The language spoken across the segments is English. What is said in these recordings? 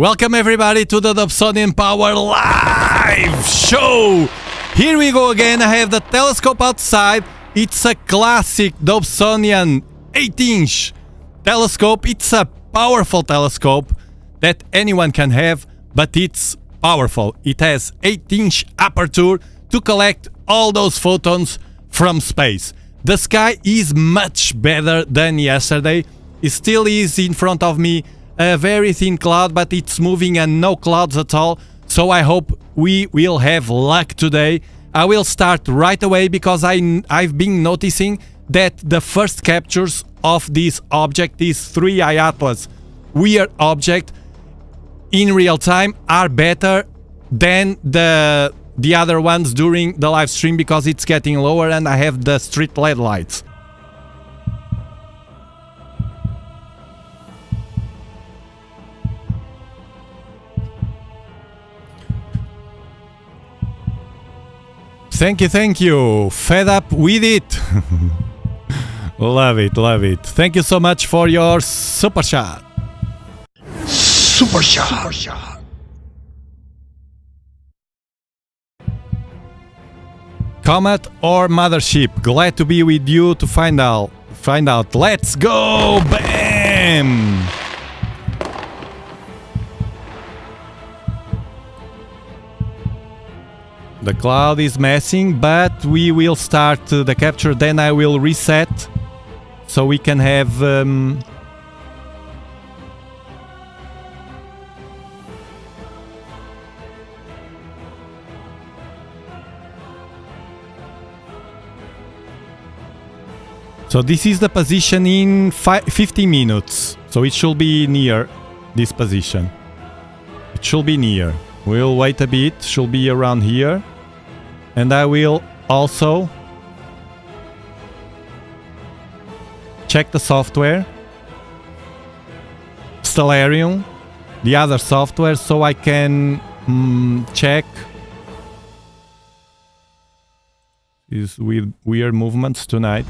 Welcome everybody to the Dobsonian Power Live Show! Here we go again. I have the telescope outside. It's a classic Dobsonian 8-inch telescope. It's a powerful telescope that anyone can have, but it's powerful. It has 8-inch aperture to collect all those photons from space. The sky is much better than yesterday. It still is in front of me a very thin cloud, but it's moving and no clouds at all. So I hope we will have luck today. I will start right away because I've been noticing that the first captures of this object, this 3i Atlas weird object, in real time are better than the other ones during the live stream because it's getting lower and I have the street LED lights. Thank you. Fed up with it. Love it, love it. Thank you so much for your super chat. Super shot. Comet or Mothership? Glad to be with you to find out. Let's go! Bam! The cloud is messing, but we will start the capture, then I will reset so we can have so this is the position in 50 minutes, so it should be near this position. It should be near. We'll wait a bit, should be around here. And I will also check the software, Stellarium, the other software, so I can check these weird movements tonight.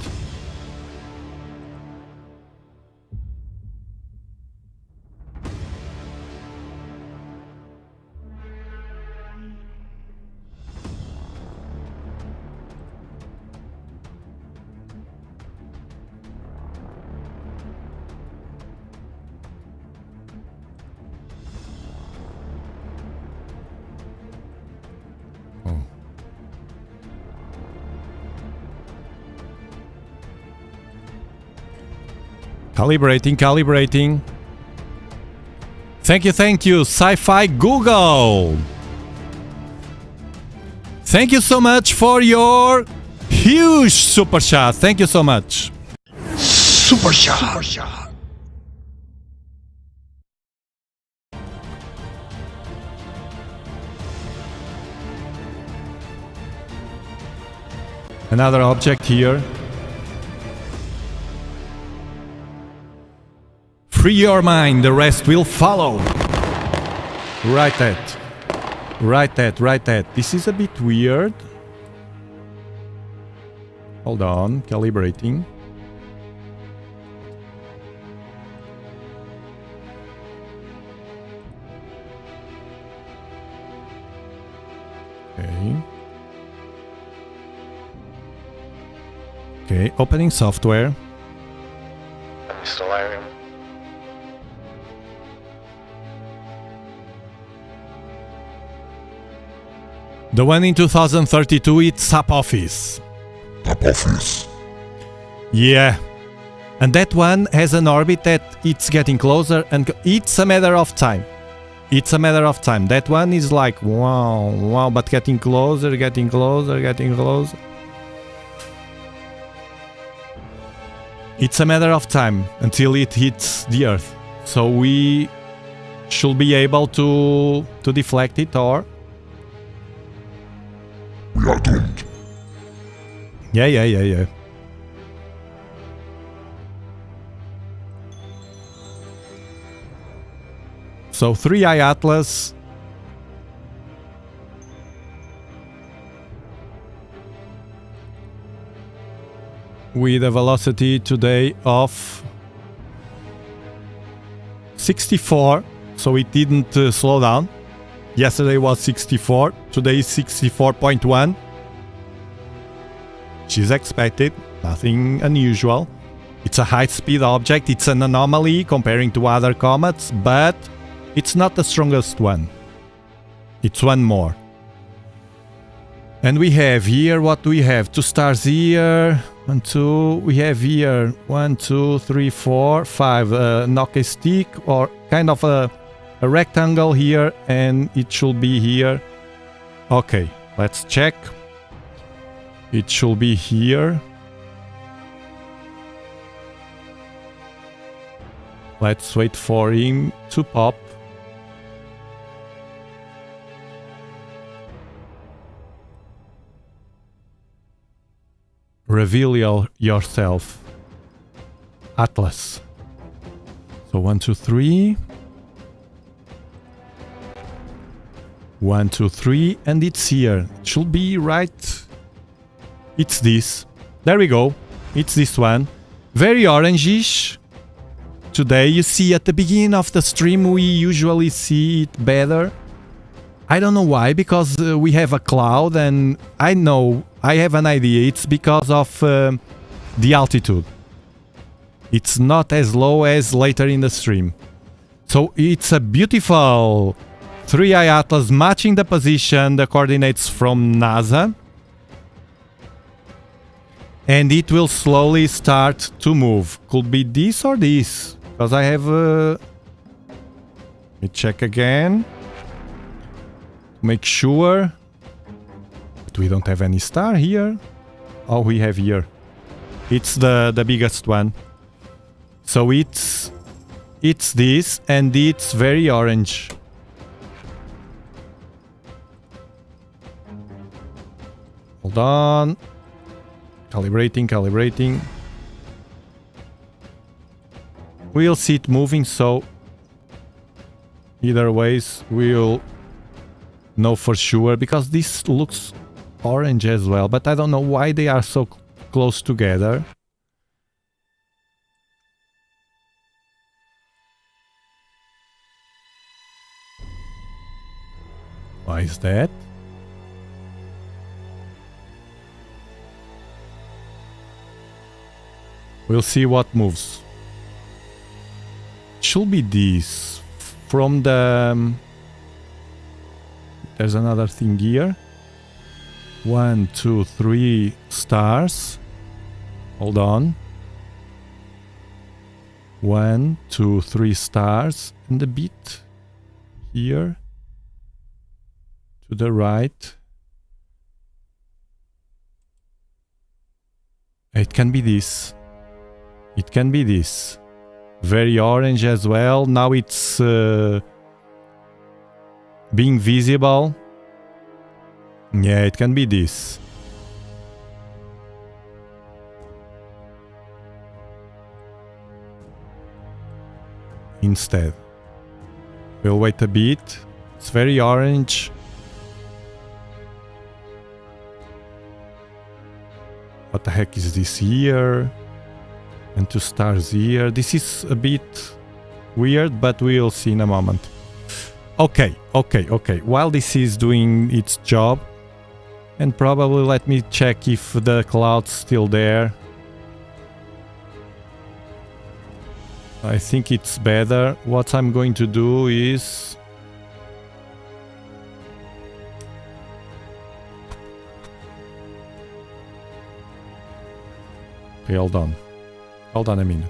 Calibrating. Thank you, Sci-Fi Google. Thank you so much for your huge super chat. Thank you so much. Super shot. Another object here. Free your mind, the rest will follow. Right that. This is a bit weird. Hold on, calibrating. Okay, opening software. Stellarium. The one in 2032, it's SAP Office. Yeah. And that one has an orbit that it's getting closer and it's a matter of time. That one is like, wow, but getting closer. It's a matter of time until it hits the Earth. So we should be able to deflect it, or We are doomed. Yeah. So 3i Atlas. With a velocity today of 64 so it didn't slow down. Yesterday was 64, today is 64.1. Which is expected, nothing unusual. It's a high-speed object, it's an anomaly comparing to other comets, but it's not the strongest one. It's one more. And we have here, what do we have? 2 stars here, 1, 2, we have here 1, 2, 3, 4, 5, knock a stick, or kind of a rectangle here, and it should be here. Okay, let's check. It should be here. Let's wait for him to pop. Reveal yourself. Atlas. So 1, 2, 3. 1, 2, 3, and it's here. It should be right. It's this. There we go. It's this one. Very orangish. Today you see at the beginning of the stream we usually see it better. I don't know why, because we have a cloud, and I know, I have an idea, it's because of the altitude. It's not as low as later in the stream. So it's a beautiful 3i Atlas matching the position, the coordinates from NASA. And it will slowly start to move. Could be this or this. Because I have... Let me check again. Make sure. But we don't have any star here. Oh, we have here. It's the biggest one. So it's this, and it's very orange. Hold on. Calibrating. We'll see it moving, so either ways we'll know for sure, because this looks orange as well, but I don't know why they are so close together. Why is that? We'll see what moves. Should be this from the... There's another thing here. 1, 2, 3 stars. Hold on. 1, 2, 3 stars, and a bit here to the right. It can be this. It can be this. Very orange as well. Now it's being visible. Yeah, it can be this. Instead. We'll wait a bit. It's very orange. What the heck is this here? And 2 stars here. This is a bit weird, but we'll see in a moment. Okay. While this is doing its job, and probably let me check if the cloud's still there. I think it's better. What I'm going to do is... Okay, hold on. Hold on a minute.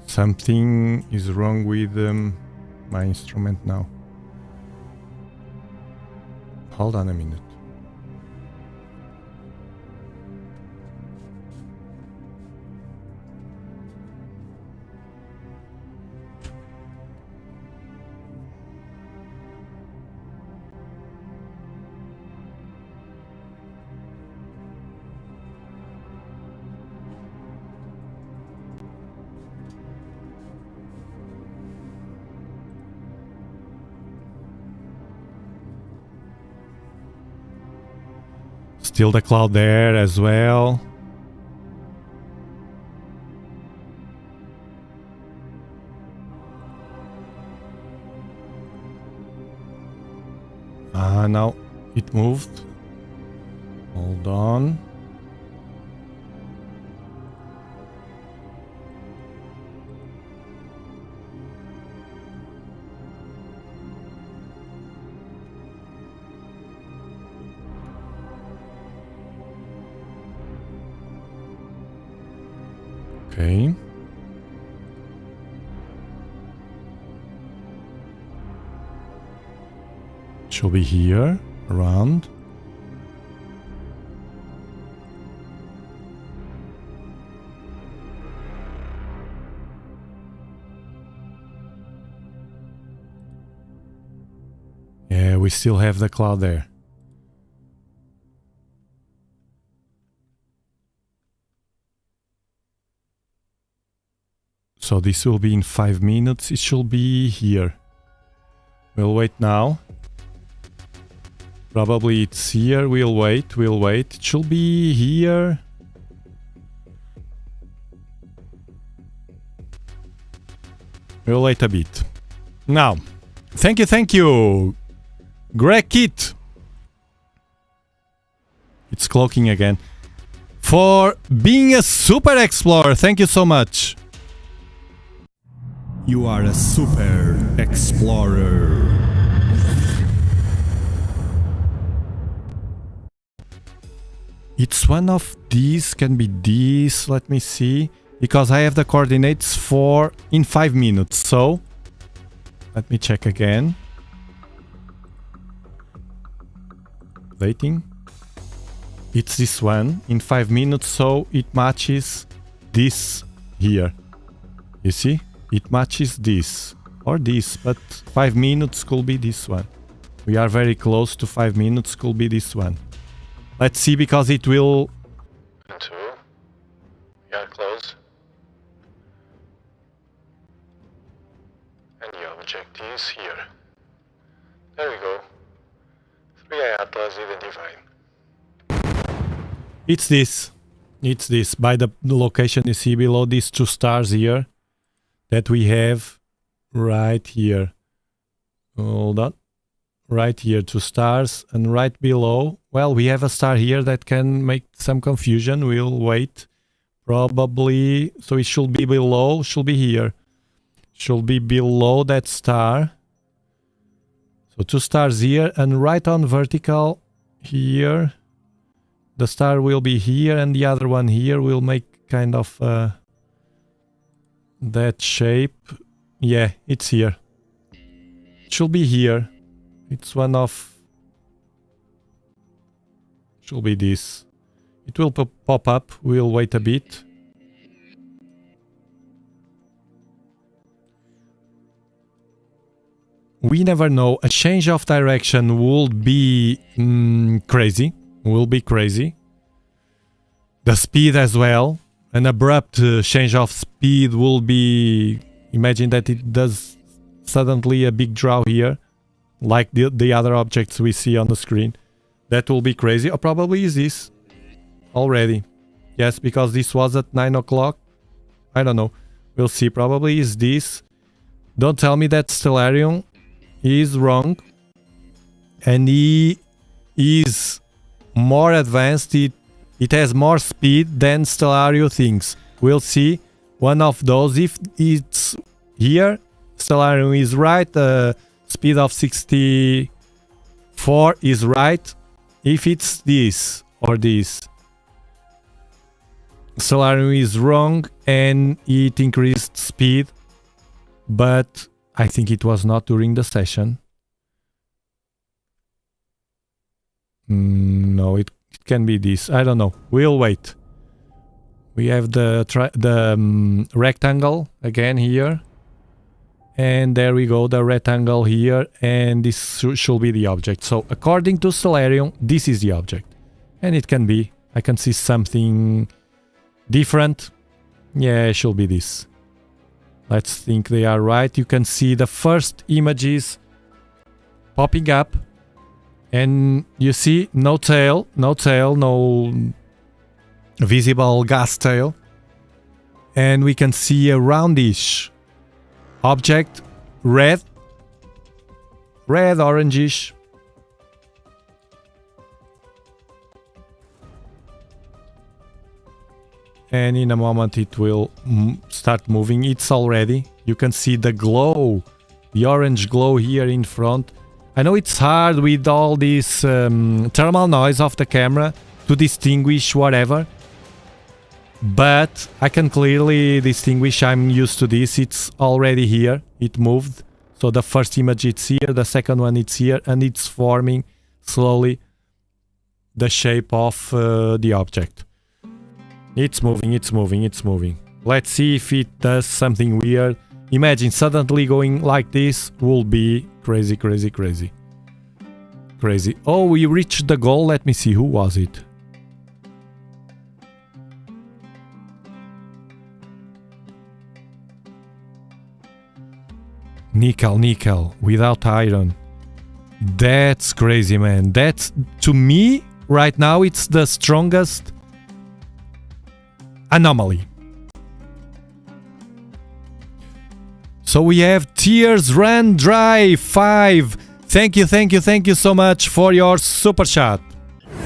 Something is wrong with my instrument now. Hold on a minute. Still the cloud there as well. Now it moved. Hold on. Okay. She'll be here, around. Yeah, we still have the cloud there. So this will be in 5 minutes. It should be here. We'll wait now. Probably it's here. We'll wait. It should be here. We'll wait a bit. Now, thank you. Greg Kit. It's cloaking again. For being a super explorer. Thank you so much. You are a super explorer. It's one of these, can be these, let me see. Because I have the coordinates for in 5 minutes, so let me check again. Waiting. It's this one in 5 minutes, so it matches this here. You see? It matches this or this, but 5 minutes could be this one. We are very close to 5 minutes, could be this one. Let's see, because it will... 2. We are close. And the object is here. There we go. 3i Atlas identified. It's this. It's this. By the location you see below, these 2 stars here. That we have right here. Hold on. Right here, 2 stars. And right below, well, we have a star here that can make some confusion. We'll wait. Probably, so it should be below, should be here. Should be below that star. So 2 stars here, and right on vertical here. The star will be here, and the other one here will make kind of... that shape. Yeah, it's here. It should be here. It's one of... should be this. It will pop up. We'll wait a bit. We never know. A change of direction will be crazy. Will be crazy. The speed as well. An abrupt change of speed will be... Imagine that it does suddenly a big draw here, like the other objects we see on the screen. That will be crazy. Or probably is this already. Yes, because this was at 9 o'clock. I don't know. We'll see. Probably is this. Don't tell me that Stellarium is wrong. And he is more advanced. It has more speed than Stellario thinks. We'll see. One of those. If it's here, Stellarium is right. Speed of 64 is right. If it's this or this, Stellarium is wrong and it increased speed. But I think it was not during the session. No, it can be this. I don't know. We'll wait. We have the rectangle again here. And there we go, the rectangle here. And this should be the object. So according to Stellarium, this is the object. And it can be. I can see something different. Yeah, it should be this. Let's think they are right. You can see the first images popping up. And you see, no tail, no visible gas tail. And we can see a roundish object, red, orangish. And in a moment it will start moving. It's already. You can see the glow, the orange glow here in front. I know it's hard with all this thermal noise of the camera to distinguish whatever, but I can clearly distinguish. I'm used to this. It's already here. It moved. So the first image it's here, the second one it's here, and it's forming slowly the shape of the object. It's moving, it's moving, it's moving. Let's see if it does something weird. Imagine suddenly going like this will be crazy, crazy, crazy. Crazy. Oh, we reached the goal. Let me see. Who was it? Nickel, without iron. That's crazy, man. That's, to me, right now, it's the strongest anomaly. So we have Tears Run Dry 5. Thank you so much for your super chat.